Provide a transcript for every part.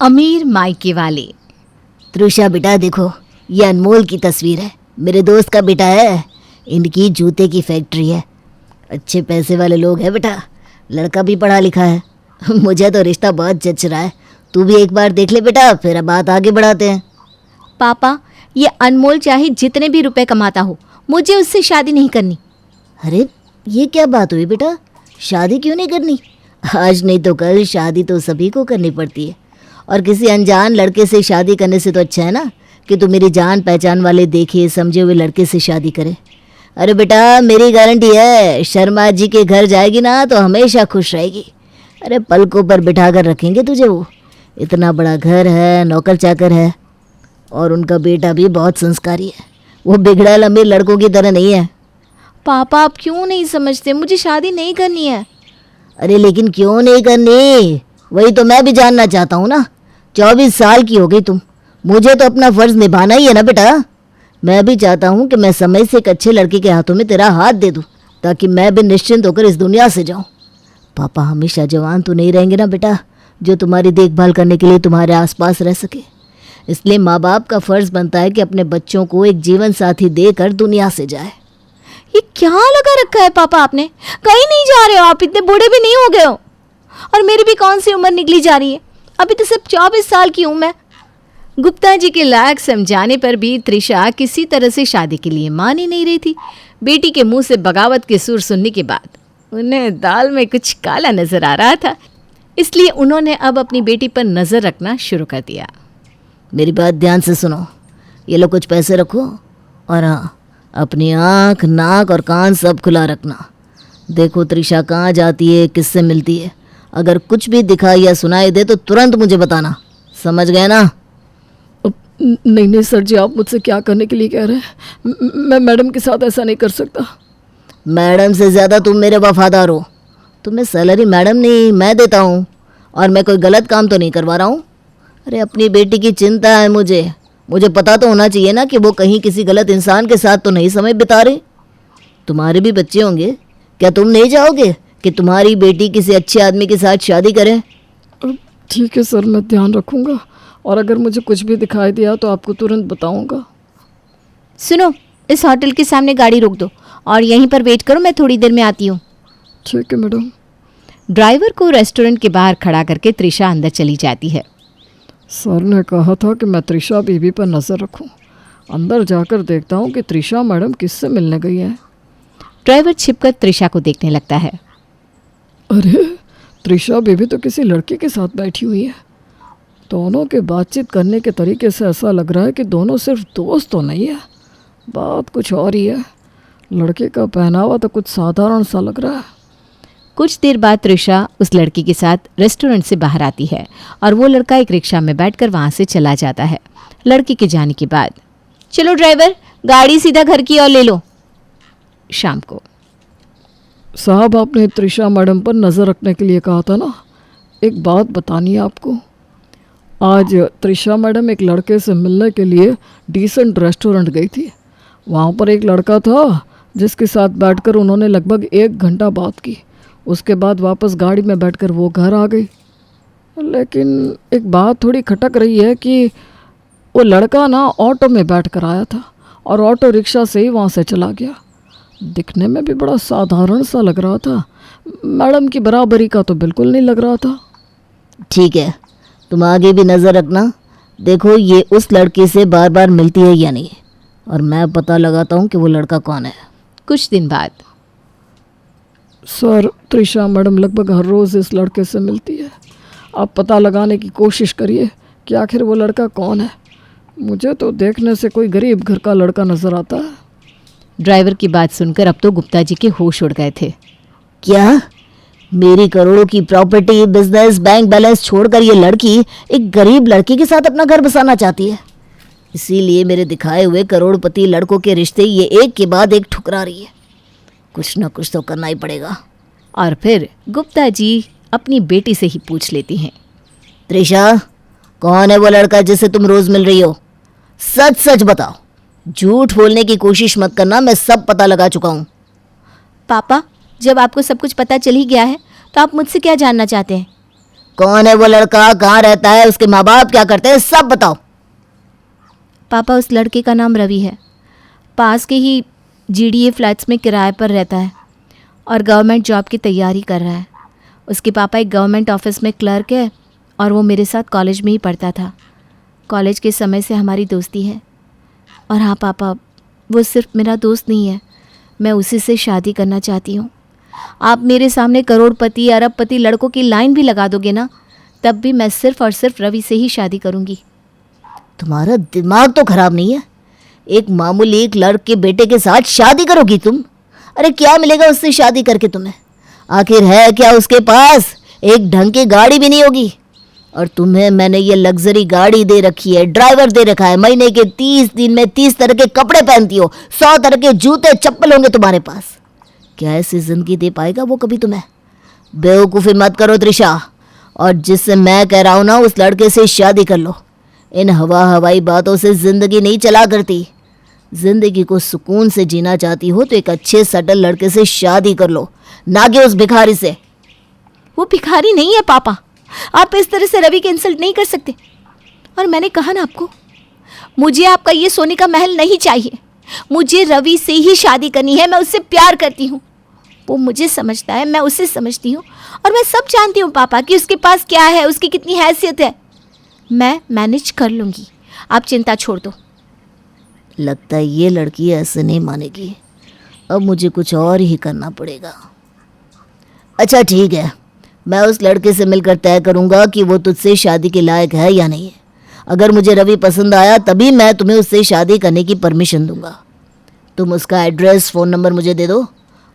अमीर मायके वाले। त्रिशा बेटा देखो, ये अनमोल की तस्वीर है, मेरे दोस्त का बेटा है। इनकी जूते की फैक्ट्री है, अच्छे पैसे वाले लोग हैं बेटा, लड़का भी पढ़ा लिखा है। मुझे तो रिश्ता बहुत जच रहा है, तू भी एक बार देख ले बेटा, फिर बात आगे बढ़ाते हैं। पापा, ये अनमोल चाहे जितने भी रुपए कमाता हो, मुझे उससे शादी नहीं करनी। अरे ये क्या बात हुई बेटा, शादी क्यों नहीं करनी? आज नहीं तो कल शादी तो सभी को करनी पड़ती है, और किसी अनजान लड़के से शादी करने से तो अच्छा है ना कि तू मेरी जान पहचान वाले देखे समझे हुए लड़के से शादी करे। अरे बेटा मेरी गारंटी है, शर्मा जी के घर जाएगी ना तो हमेशा खुश रहेगी। अरे पलकों पर बिठा कर रखेंगे तुझे, वो इतना बड़ा घर है, नौकर चाकर है, और उनका बेटा भी बहुत संस्कारी है, वो बिगड़ैल अमीर लड़कों की तरह नहीं है। पापा आप क्यों नहीं समझते, मुझे शादी नहीं करनी है। अरे लेकिन क्यों नहीं करनी, वही तो मैं भी जानना चाहता हूँ ना। 24 साल की हो गई तुम, मुझे तो अपना फर्ज निभाना ही है ना बेटा। मैं भी चाहता हूँ कि मैं समय से एक अच्छे लड़के के हाथों में तेरा हाथ दे दूँ, ताकि मैं भी निश्चिंत होकर इस दुनिया से जाऊँ। पापा हमेशा जवान तो नहीं रहेंगे ना बेटा, जो तुम्हारी देखभाल करने के लिए तुम्हारे आसपास रह सके। इसलिए माँ बाप का फर्ज बनता है कि अपने बच्चों को एक जीवन साथी देकर दुनिया से जाए। ये क्या लगा रखा है पापा आपने, कहीं नहीं जा रहे हो आप, इतने बूढ़े भी नहीं हो गए हो, और मेरी भी कौन सी उम्र निकली जा रही है, अभी तो सिर्फ 24 साल की हूँ मैं। गुप्ता जी के लायक समझाने पर भी त्रिशा किसी तरह से शादी के लिए मान ही नहीं रही थी। बेटी के मुंह से बगावत के सुर सुनने के बाद उन्हें दाल में कुछ काला नजर आ रहा था, इसलिए उन्होंने अब अपनी बेटी पर नजर रखना शुरू कर दिया। मेरी बात ध्यान से सुनो, ये लो कुछ पैसे रखो, और हाँ अपनी आँख नाक और कान सब खुला रखना। देखो त्रिशा कहाँ जाती है, किससे मिलती है, अगर कुछ भी दिखाई या सुनाई दे तो तुरंत मुझे बताना, समझ गए ना? नहीं नहीं सर जी, आप मुझसे क्या करने के लिए कह रहे हैं? मैं मैडम के साथ ऐसा नहीं कर सकता। मैडम से ज़्यादा तुम मेरे वफादार हो, तुम्हें सैलरी मैडम नहीं मैं देता हूँ, और मैं कोई गलत काम तो नहीं करवा रहा हूँ। अरे अपनी बेटी की चिंता है मुझे पता तो होना चाहिए ना कि वो कहीं किसी गलत इंसान के साथ तो नहीं समय बिता रही। तुम्हारे भी बच्चे होंगे, क्या तुम नहीं चाहोगे कि तुम्हारी बेटी किसी अच्छे आदमी के साथ शादी करे? ठीक है सर, मैं ध्यान रखूँगा, और अगर मुझे कुछ भी दिखाई दिया तो आपको तुरंत बताऊँगा। सुनो, इस होटल के सामने गाड़ी रोक दो और यहीं पर वेट करो, मैं थोड़ी देर में आती हूँ। ठीक है मैडम। ड्राइवर को रेस्टोरेंट के बाहर खड़ा करके त्रिशा अंदर चली जाती है। सर ने कहा था कि मैं त्रिशा बीवी पर नज़र रखूं, अंदर जाकर देखता हूं कि त्रिशा मैडम किससे मिलने गई है। ड्राइवर छिपकर त्रिशा को देखने लगता है। अरे त्रिशा बीवी तो किसी लड़के के साथ बैठी हुई है। दोनों के बातचीत करने के तरीके से ऐसा लग रहा है कि दोनों सिर्फ दोस्त तो नहीं है, बात कुछ और ही है। लड़के का पहनावा तो कुछ साधारण सा लग रहा है। कुछ देर बाद त्रिशा उस लड़की के साथ रेस्टोरेंट से बाहर आती है और वो लड़का एक रिक्शा में बैठकर वहाँ से चला जाता है। लड़की के जाने के बाद, चलो ड्राइवर, गाड़ी सीधा घर की ओर ले लो। शाम को, साहब आपने त्रिशा मैडम पर नज़र रखने के लिए कहा था ना, एक बात बतानी है आपको। आज त्रिशा मैडम एक लड़के से मिलने के लिए डिसेंट रेस्टोरेंट गई थी। वहाँ पर एक लड़का था जिसके साथ बैठकर उन्होंने लगभग 1 घंटा बात की। उसके बाद वापस गाड़ी में बैठकर वो घर आ गई। लेकिन एक बात थोड़ी खटक रही है कि वो लड़का ना ऑटो में बैठकर आया था और ऑटो रिक्शा से ही वहाँ से चला गया। दिखने में भी बड़ा साधारण सा लग रहा था, मैडम की बराबरी का तो बिल्कुल नहीं लग रहा था। ठीक है, तुम आगे भी नज़र रखना, देखो ये उस लड़के से बार बार मिलती है या नहीं, और मैं पता लगाता हूँ कि वो लड़का कौन है। कुछ दिन बाद, सर त्रिशा मैडम लगभग हर रोज़ इस लड़के से मिलती है। आप पता लगाने की कोशिश करिए कि आखिर वो लड़का कौन है। मुझे तो देखने से कोई गरीब घर का लड़का नज़र आता है। ड्राइवर की बात सुनकर अब तो गुप्ता जी के होश उड़ गए थे। क्या मेरी करोड़ों की प्रॉपर्टी, बिजनेस, बैंक बैलेंस छोड़कर ये लड़की एक गरीब लड़की के साथ अपना घर बसाना चाहती है? इसीलिए मेरे दिखाए हुए करोड़पति लड़कों के रिश्ते ये एक के बाद एक ठुकरा रही है। कुछ ना कुछ तो करना ही पड़ेगा। और फिर गुप्ता जी अपनी बेटी से ही पूछ लेती हैं, त्रिशा, कौन है वो लड़का जिससे तुम रोज मिल रही हो? सच सच बताओ, झूठ बोलने की कोशिश मत करना, मैं सब पता लगा चुका हूँ। पापा, जब आपको सब कुछ पता चल ही गया है तो आप मुझसे क्या जानना चाहते हैं? कौन है वो लड़का, कहाँ रहता है, उसके माँ बाप क्या करते हैं, सब बताओ। पापा उस लड़के का नाम रवि है। पास के ही जीडीए फ्लैट्स में किराए पर रहता है और गवर्नमेंट जॉब की तैयारी कर रहा है। उसके पापा एक गवर्नमेंट ऑफिस में क्लर्क है और वो मेरे साथ कॉलेज में ही पढ़ता था। कॉलेज के समय से हमारी दोस्ती है। और हाँ पापा, वो सिर्फ मेरा दोस्त नहीं है, मैं उसी से शादी करना चाहती हूँ। आप मेरे सामने करोड़पति अरबपति लड़कों की लाइन भी लगा दोगे ना, तब भी मैं सिर्फ और सिर्फ रवि से ही शादी करूँगी। तुम्हारा दिमाग तो खराब नहीं है? एक मामूली एक लड़के के बेटे के साथ शादी करोगी तुम? अरे क्या मिलेगा उससे शादी करके तुम्हें? आखिर है क्या उसके पास? एक ढंग की गाड़ी भी नहीं होगी। और तुम्हें मैंने ये लग्जरी गाड़ी दे रखी है, ड्राइवर दे रखा है, महीने के 30 दिन में 30 तरह के कपड़े पहनती हो, 100 तरह के जूते चप्पल होंगे तुम्हारे पास। क्या ऐसी जिंदगी दे पाएगा वो कभी तुम्हें? बेवकूफ़ी मत करो त्रिशा, और जिससे मैं कह रहा हूँ ना, उस लड़के से शादी कर लो। इन हवाई बातों से ज़िंदगी नहीं चला करती। ज़िंदगी को सुकून से जीना चाहती हो तो एक अच्छे सटल लड़के से शादी कर लो, ना कि उस भिखारी से। वो भिखारी नहीं है पापा, आप इस तरह से रवि की इंसल्ट नहीं कर सकते। और मैंने कहा ना आपको, मुझे आपका ये सोने का महल नहीं चाहिए। मुझे रवि से ही शादी करनी है। मैं उससे प्यार करती हूँ, वो मुझे समझता है, मैं उसे समझती हूँ। और मैं सब जानती हूँ पापा कि उसके पास क्या है, उसकी कितनी हैसियत है। मैं मैनेज कर लूँगी, आप चिंता छोड़ दो। लगता है ये लड़की ऐसे नहीं मानेगी। अब मुझे कुछ और ही करना पड़ेगा। अच्छा ठीक है, मैं उस लड़के से मिलकर तय करूंगा कि वो तुझसे शादी के लायक है या नहीं है। अगर मुझे रवि पसंद आया तभी मैं तुम्हें उससे शादी करने की परमिशन दूंगा। तुम उसका एड्रेस, फ़ोन नंबर मुझे दे दो।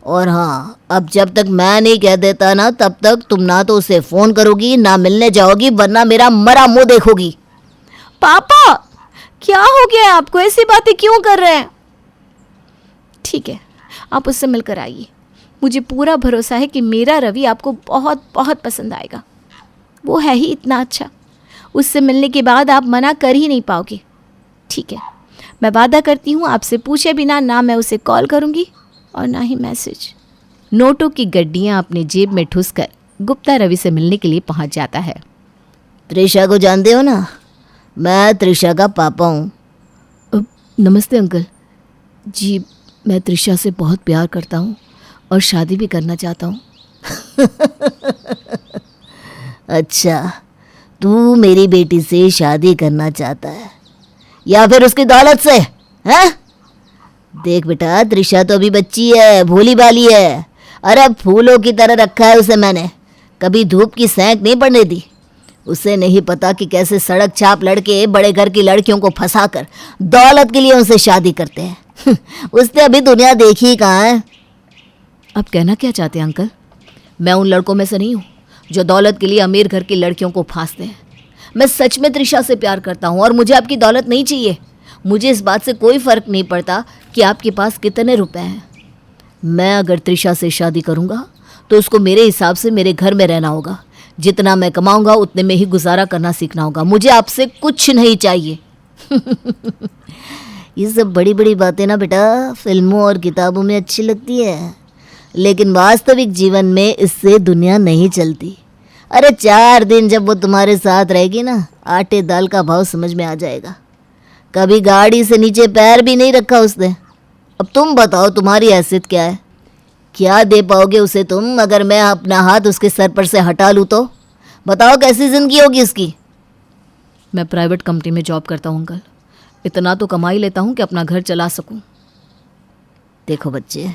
और हाँ, अब जब तक मैं नहीं कह देता ना, तब तक तुम ना तो उसे फ़ोन करोगी ना मिलने जाओगी, वरना मेरा मरा मुंह देखोगी। पापा क्या हो गया आपको, ऐसी बातें क्यों कर रहे हैं? ठीक है, आप उससे मिलकर आइए। मुझे पूरा भरोसा है कि मेरा रवि आपको बहुत बहुत पसंद आएगा। वो है ही इतना अच्छा, उससे मिलने के बाद आप मना कर ही नहीं पाओगे। ठीक है, मैं वादा करती हूँ आपसे पूछे बिना ना मैं उसे कॉल करूँगी और ना ही मैसेज। नोटों की गड्डियाँ अपनी जेब में ठूसकर गुप्ता रवि से मिलने के लिए पहुँच जाता है। त्रिशा को जानते हो ना? मैं त्रिशा का पापा हूँ। नमस्ते अंकल जी, मैं त्रिशा से बहुत प्यार करता हूँ और शादी भी करना चाहता हूँ। अच्छा, तू मेरी बेटी से शादी करना चाहता है या फिर उसकी दौलत से? हैं? देख बेटा, त्रिशा तो अभी बच्ची है, भोली भाली है। अरे फूलों की तरह रखा है उसे मैंने, कभी धूप की सेंक नहीं पड़ने दी। उसे नहीं पता कि कैसे सड़क छाप लड़के बड़े घर की लड़कियों को फंसाकर दौलत के लिए उनसे शादी करते हैं। उसने अभी दुनिया देखी कहाँ है। आप कहना क्या चाहते हैं अंकल? मैं उन लड़कों में से नहीं हूँ जो दौलत के लिए अमीर घर की लड़कियों को फांसते हैं। मैं सच में त्रिशा से प्यार करता हूँ और मुझे आपकी दौलत नहीं चाहिए। मुझे इस बात से कोई फ़र्क नहीं पड़ता कि आपके पास कितने रुपए हैं। मैं अगर त्रिशा से शादी करूँगा तो उसको मेरे हिसाब से मेरे घर में रहना होगा। जितना मैं कमाऊँगा उतने में ही गुजारा करना सीखना होगा। मुझे आपसे कुछ नहीं चाहिए। ये सब बड़ी बड़ी बातें ना बेटा फिल्मों और किताबों में अच्छी लगती है, लेकिन वास्तविक जीवन में इससे दुनिया नहीं चलती। अरे 4 दिन जब वो तुम्हारे साथ रहेगी ना, आटे दाल का भाव समझ में आ जाएगा। कभी गाड़ी से नीचे पैर भी नहीं रखा उसने। अब तुम बताओ, तुम्हारी हैसियत क्या है? क्या दे पाओगे उसे तुम अगर मैं अपना हाथ उसके सर पर से हटा लूँ तो? बताओ कैसी ज़िंदगी होगी उसकी? मैं प्राइवेट कंपनी में जॉब करता हूँ अंकल, इतना तो कमा ही लेता हूँ कि अपना घर चला सकूँ। देखो बच्चे,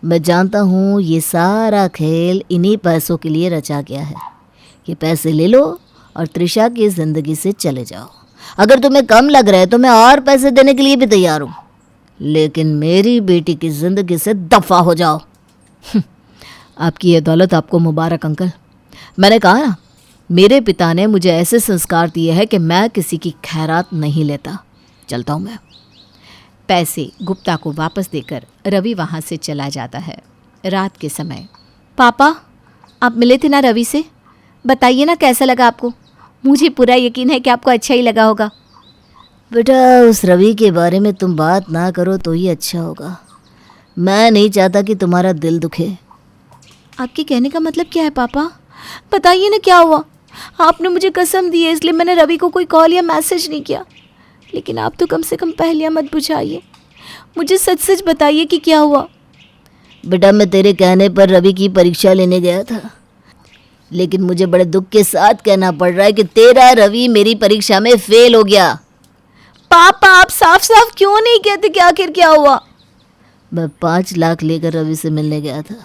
मैं जानता हूँ ये सारा खेल इन्हीं पैसों के लिए रचा गया है। ये पैसे ले लो और त्रिशा की ज़िंदगी से चले जाओ। अगर तुम्हें कम लग रहा है तो मैं और पैसे देने के लिए भी तैयार हूँ, लेकिन मेरी बेटी की ज़िंदगी से दफ़ा हो जाओ। आपकी ये दौलत आपको मुबारक अंकल। मैंने कहा ना, मेरे पिता ने मुझे ऐसे संस्कार दिए हैं कि मैं किसी की खैरात नहीं लेता। चलता हूँ मैं। पैसे गुप्ता को वापस देकर रवि वहाँ से चला जाता है। रात के समय, पापा आप मिले थे ना रवि से, बताइए ना कैसा लगा आपको? मुझे पूरा यकीन है कि आपको अच्छा ही लगा होगा। बेटा, उस रवि के बारे में तुम बात ना करो तो ही अच्छा होगा। मैं नहीं चाहता कि तुम्हारा दिल दुखे। आपके कहने का मतलब क्या है पापा? बताइए ना क्या हुआ? आपने मुझे कसम दी है, इसलिए मैंने रवि को कोई कॉल या मैसेज नहीं किया। लेकिन आप तो कम से कम पहेलियाँ मत बुझाइए, मुझे सच सच बताइए कि क्या हुआ। बेटा, मैं तेरे कहने पर रवि की परीक्षा लेने गया था, लेकिन मुझे बड़े दुख के साथ कहना पड़ रहा है कि तेरा रवि मेरी परीक्षा में फेल हो गया। पापा, आप साफ साफ क्यों नहीं कहते कि आखिर क्या हुआ? मैं 5 लाख लेकर रवि से मिलने गया था।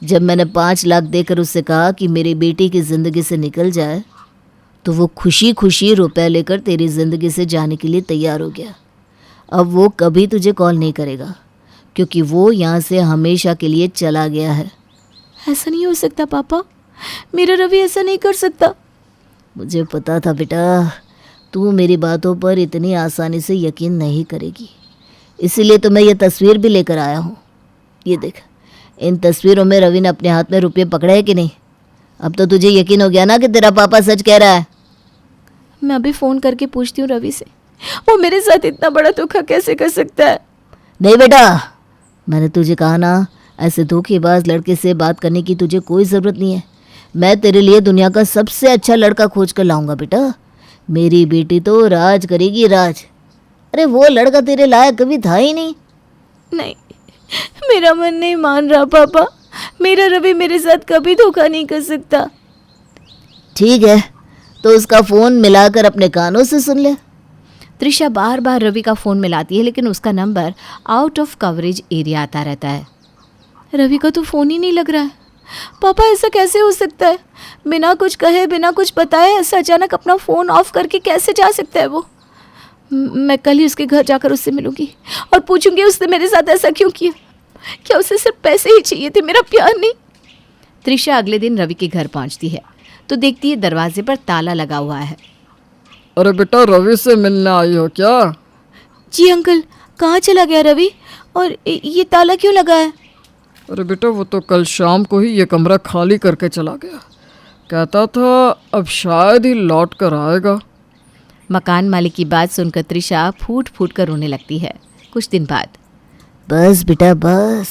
जब मैंने 5 लाख देकर उससे कहा कि मेरी बेटी की ज़िंदगी से निकल जाए, तो वो खुशी खुशी रुपए लेकर तेरी ज़िंदगी से जाने के लिए तैयार हो गया। अब वो कभी तुझे कॉल नहीं करेगा, क्योंकि वो यहाँ से हमेशा के लिए चला गया है। ऐसा नहीं हो सकता पापा, मेरा रवि ऐसा नहीं कर सकता। मुझे पता था बेटा, तू मेरी बातों पर इतनी आसानी से यकीन नहीं करेगी, इसीलिए तो मैं ये तस्वीर भी लेकर आया हूँ। ये देख, इन तस्वीरों में रवि ने अपने हाथ में रुपये पकड़े हैं कि नहीं? अब तो तुझे यकीन हो गया ना कि तेरा पापा सच कह रहा है। मैं अभी फ़ोन करके पूछती हूँ रवि से, वो मेरे साथ इतना बड़ा धोखा कैसे कर सकता है? नहीं बेटा, मैंने तुझे कहा ना, ऐसे धोखेबाज लड़के से बात करने की तुझे कोई ज़रूरत नहीं है। मैं तेरे लिए दुनिया का सबसे अच्छा लड़का खोज कर लाऊंगा बेटा। मेरी बेटी तो राज करेगी, राज। अरे वो लड़का तेरे लायक कभी था ही नहीं। नहीं, मेरा मन नहीं मान रहा पापा, मेरा रवि मेरे साथ कभी धोखा नहीं कर सकता। ठीक है, तो उसका फ़ोन मिलाकर अपने कानों से सुन ले। त्रिशा बार बार रवि का फ़ोन मिलाती है, लेकिन उसका number out of coverage area आता रहता है। रवि का तो फ़ोन ही नहीं लग रहा है। पापा, ऐसा कैसे हो सकता है? बिना कुछ कहे, बिना कुछ बताए ऐसा अचानक अपना फ़ोन ऑफ करके कैसे जा सकता है वो? मैं कल ही उसके घर जाकर उससे मिलूंगी और पूछूंगी उसने मेरे साथ ऐसा क्यों किया। क्या उसे सिर्फ पैसे ही चाहिए थे, मेरा प्यार नहीं? त्रिशा अगले दिन रवि के घर पहुंचती है तो देखती है दरवाजे पर ताला लगा हुआ है। अरे बेटा, रवि से मिलने आई हो क्या? जी अंकल, कहाँ चला गया रवि, और ये ताला क्यों लगा है? अरे बेटा, वो तो कल शाम को ही ये कमरा खाली करके चला गया। कहता था अब शायद ही लौट कर आएगा। मकान मालिक की बात सुनकर त्रिशा फूट फूट कर रोने लगती है। कुछ दिन बाद, बस बेटा बस,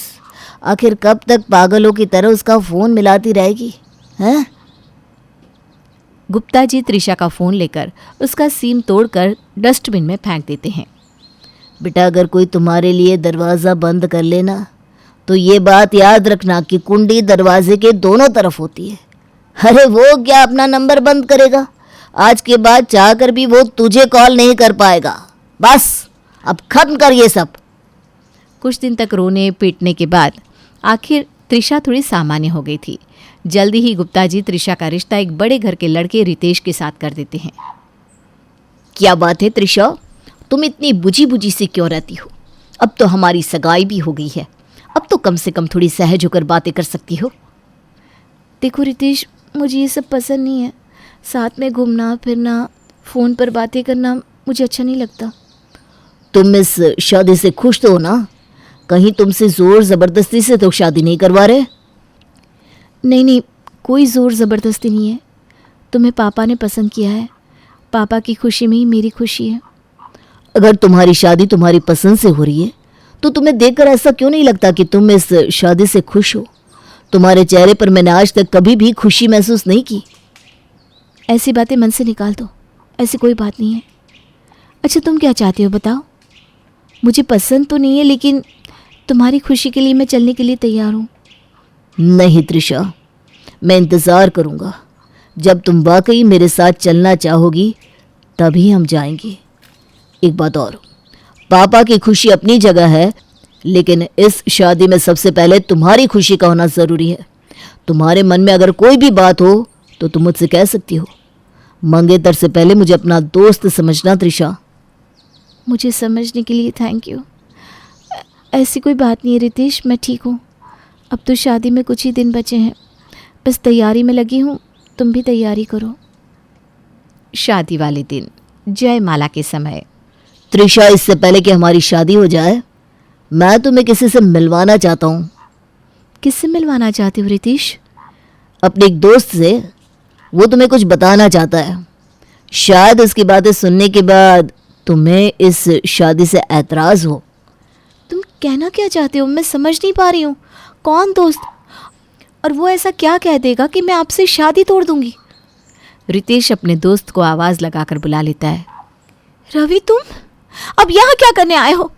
आखिर कब तक पागलों की तरह उसका फ़ोन मिलाती रहेगी, हैं? गुप्ता जी त्रिशा का फ़ोन लेकर उसका सिम तोड़कर डस्टबिन में फेंक देते हैं। बेटा, अगर कोई तुम्हारे लिए दरवाज़ा बंद कर लेना, तो ये बात याद रखना कि कुंडी दरवाजे के दोनों तरफ होती है। अरे वो क्या अपना नंबर बंद करेगा? आज के बाद चाहकर भी वो तुझे कॉल नहीं कर पाएगा। बस अब खत्म कर ये सब। कुछ दिन तक रोने पीटने के बाद आखिर त्रिशा थोड़ी सामान्य हो गई थी। जल्दी ही गुप्ता जी त्रिशा का रिश्ता एक बड़े घर के लड़के रितेश के साथ कर देते हैं। क्या बात है त्रिशा, तुम इतनी बुझी बुझी से क्यों रहती हो? अब तो हमारी सगाई भी हो गई है, अब तो कम से कम थोड़ी सहज होकर बातें कर सकती हो। देखो रितेश, मुझे ये सब पसंद नहीं है। साथ में घूमना फिरना, फ़ोन पर बातें करना मुझे अच्छा नहीं लगता। तुम इस शादी से खुश तो हो ना? कहीं तुमसे ज़ोर ज़बरदस्ती से तो शादी नहीं करवा रहे? नहीं नहीं, कोई ज़ोर ज़बरदस्ती नहीं है। तुम्हें पापा ने पसंद किया है, पापा की खुशी में ही मेरी खुशी है। अगर तुम्हारी शादी तुम्हारी पसंद से हो रही है, तो तुम्हें देखकर ऐसा क्यों नहीं लगता कि तुम इस शादी से खुश हो? तुम्हारे चेहरे पर मैंने आज तक कभी भी खुशी महसूस नहीं की। ऐसी बातें मन से निकाल दो, ऐसी कोई बात नहीं है। अच्छा, तुम क्या चाहती हो बताओ? मुझे पसंद तो नहीं है, लेकिन तुम्हारी खुशी के लिए मैं चलने के लिए तैयार हूँ। नहीं त्रिशा, मैं इंतज़ार करूँगा। जब तुम वाकई मेरे साथ चलना चाहोगी तभी हम जाएंगे। एक बात और, पापा की खुशी अपनी जगह है, लेकिन इस शादी में सबसे पहले तुम्हारी खुशी का होना ज़रूरी है। तुम्हारे मन में अगर कोई भी बात हो तो तुम मुझसे कह सकती हो। मंगेतर से पहले मुझे अपना दोस्त समझना त्रिशा। मुझे समझने के लिए थैंक यू। ऐसी कोई बात नहीं है रितेश, मैं ठीक हूँ। अब तो शादी में कुछ ही दिन बचे हैं, बस तैयारी में लगी हूँ, तुम भी तैयारी करो। शादी वाले दिन जयमाला के समय, त्रिशा, इससे पहले कि हमारी शादी हो जाए, मैं तुम्हें किसी से मिलवाना चाहता हूँ। किससे मिलवाना चाहती हो रितेश? अपने एक दोस्त से। वो तुम्हें कुछ बताना चाहता है। शायद उसकी बातें सुनने के बाद तुम्हें इस शादी से ऐतराज़ हो। तुम कहना क्या चाहते हो? मैं समझ नहीं पा रही हूँ। कौन दोस्त? और वो ऐसा क्या कह देगा कि मैं आपसे शादी तोड़ दूँगी? रितेश अपने दोस्त को आवाज़ लगाकर बुला लेता है। रवि, तुम अब यहाँ क्या करने आए हो?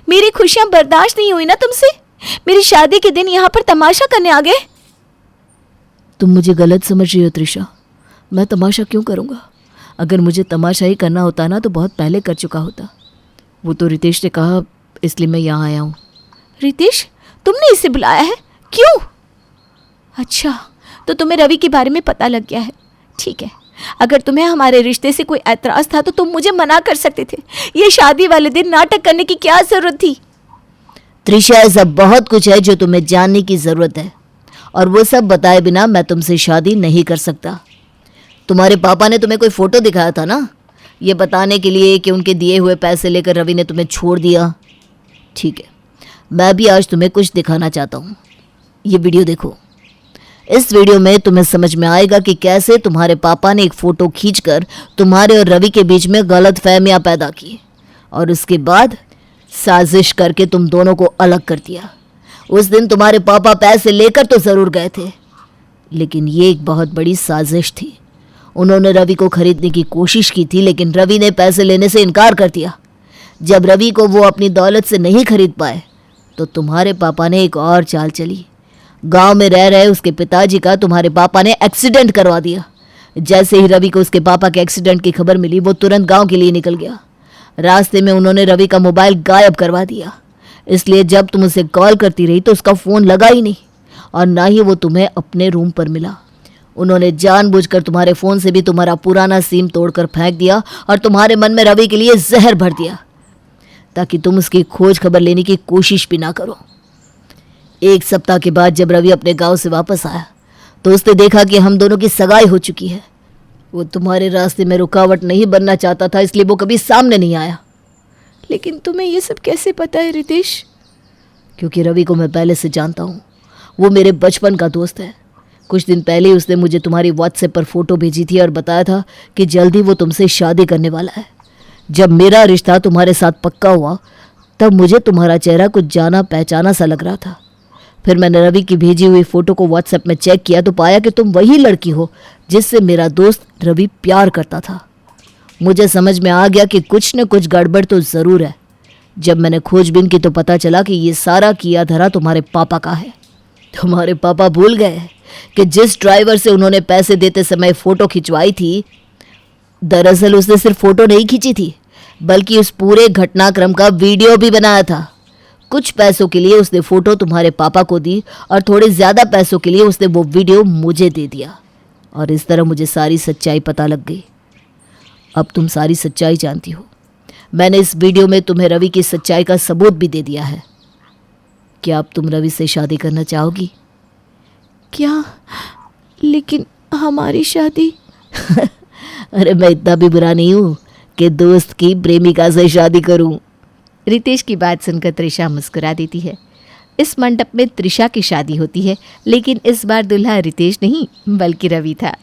मेरी खुशियाँ बर्दाश्त नहीं हुई ना तुमसे? मेरी शादी के दिन यहाँ पर तमाशा करने आ गए? तुम मुझे गलत समझ रही हो त्रिशा। मैं तमाशा क्यों करूँगा? अगर मुझे तमाशा ही करना होता ना तो बहुत पहले कर चुका होता। वो तो रितेश ने कहा, इसलिए मैं यहाँ आया हूँ। रितेश, तुमने इसे बुलाया है? क्यों? अच्छा, तो तुम्हें रवि के बारे में पता लग गया है। ठीक है, अगर तुम्हें हमारे रिश्ते से कोई ऐतराज़ था तो तुम मुझे मना कर सकते थे। ये शादी वाले दिन नाटक करने की क्या ज़रूरत थी? त्रिशा, ऐसा बहुत कुछ है जो तुम्हें जानने की ज़रूरत है, और वो सब बताए बिना मैं तुमसे शादी नहीं कर सकता। तुम्हारे पापा ने तुम्हें कोई फ़ोटो दिखाया था ना, ये बताने के लिए कि उनके दिए हुए पैसे लेकर रवि ने तुम्हें छोड़ दिया। ठीक है, मैं भी आज तुम्हें कुछ दिखाना चाहता हूँ। ये वीडियो देखो। इस वीडियो में तुम्हें समझ में आएगा कि कैसे तुम्हारे पापा ने एक फ़ोटो खींचकर तुम्हारे और रवि के बीच में गलतफहमियां पैदा की और उसके बाद साजिश करके तुम दोनों को अलग कर दिया। उस दिन तुम्हारे पापा पैसे लेकर तो ज़रूर गए थे, लेकिन ये एक बहुत बड़ी साजिश थी। उन्होंने रवि को खरीदने की कोशिश की थी, लेकिन रवि ने पैसे लेने से इनकार कर दिया। जब रवि को वो अपनी दौलत से नहीं खरीद पाए तो तुम्हारे पापा ने एक और चाल चली। गांव में रह रहे उसके पिताजी का तुम्हारे पापा ने एक्सीडेंट करवा दिया। जैसे ही रवि को उसके पापा के एक्सीडेंट की खबर मिली, वो तुरंत गांव के लिए निकल गया। रास्ते में उन्होंने रवि का मोबाइल गायब करवा दिया, इसलिए जब तुम उसे कॉल करती रही तो उसका फ़ोन लगा ही नहीं और ना ही वो तुम्हें अपने रूम पर मिला। उन्होंने जानबूझकर तुम्हारे फ़ोन से भी तुम्हारा पुराना सिम तोड़कर फेंक दिया और तुम्हारे मन में रवि के लिए जहर भर दिया ताकि तुम उसकी खोज खबर लेने की कोशिश भी ना करो। एक सप्ताह के बाद जब रवि अपने गांव से वापस आया तो उसने देखा कि हम दोनों की सगाई हो चुकी है। वो तुम्हारे रास्ते में रुकावट नहीं बनना चाहता था, इसलिए वो कभी सामने नहीं आया। लेकिन तुम्हें ये सब कैसे पता है रितेश? क्योंकि रवि को मैं पहले से जानता हूँ। वो मेरे बचपन का दोस्त है। कुछ दिन पहले ही उसने मुझे तुम्हारी व्हाट्सएप पर फ़ोटो भेजी थी और बताया था कि जल्दी वो तुमसे शादी करने वाला है। जब मेरा रिश्ता तुम्हारे साथ पक्का हुआ तब मुझे तुम्हारा चेहरा कुछ जाना पहचाना सा लग रहा था। फिर मैंने रवि की भेजी हुई फ़ोटो को व्हाट्सएप में चेक किया तो पाया कि तुम वही लड़की हो जिससे मेरा दोस्त रवि प्यार करता था। मुझे समझ में आ गया कि कुछ न कुछ गड़बड़ तो ज़रूर है। जब मैंने खोजबीन की तो पता चला कि ये सारा किया धरा तुम्हारे पापा का है। तुम्हारे पापा भूल गए कि जिस ड्राइवर से उन्होंने पैसे देते समय फ़ोटो खिंचवाई थी, दरअसल उसने सिर्फ फ़ोटो नहीं खींची थी बल्कि उस पूरे घटनाक्रम का वीडियो भी बनाया था। कुछ पैसों के लिए उसने फ़ोटो तुम्हारे पापा को दी और थोड़े ज़्यादा पैसों के लिए उसने वो वीडियो मुझे दे दिया और इस तरह मुझे सारी सच्चाई पता लग गई। अब तुम सारी सच्चाई जानती हो। मैंने इस वीडियो में तुम्हें रवि की सच्चाई का सबूत भी दे दिया है। क्या अब तुम रवि से शादी करना चाहोगी? क्या? लेकिन हमारी शादी? अरे मैं इतना भी बुरा नहीं हूँ कि दोस्त की प्रेमिका से शादी करूँ। रितेश की बात सुनकर त्रिशा मुस्कुरा देती है। इस मंडप में त्रिशा की शादी होती है, लेकिन इस बार दूल्हा रितेश नहीं बल्कि रवि था।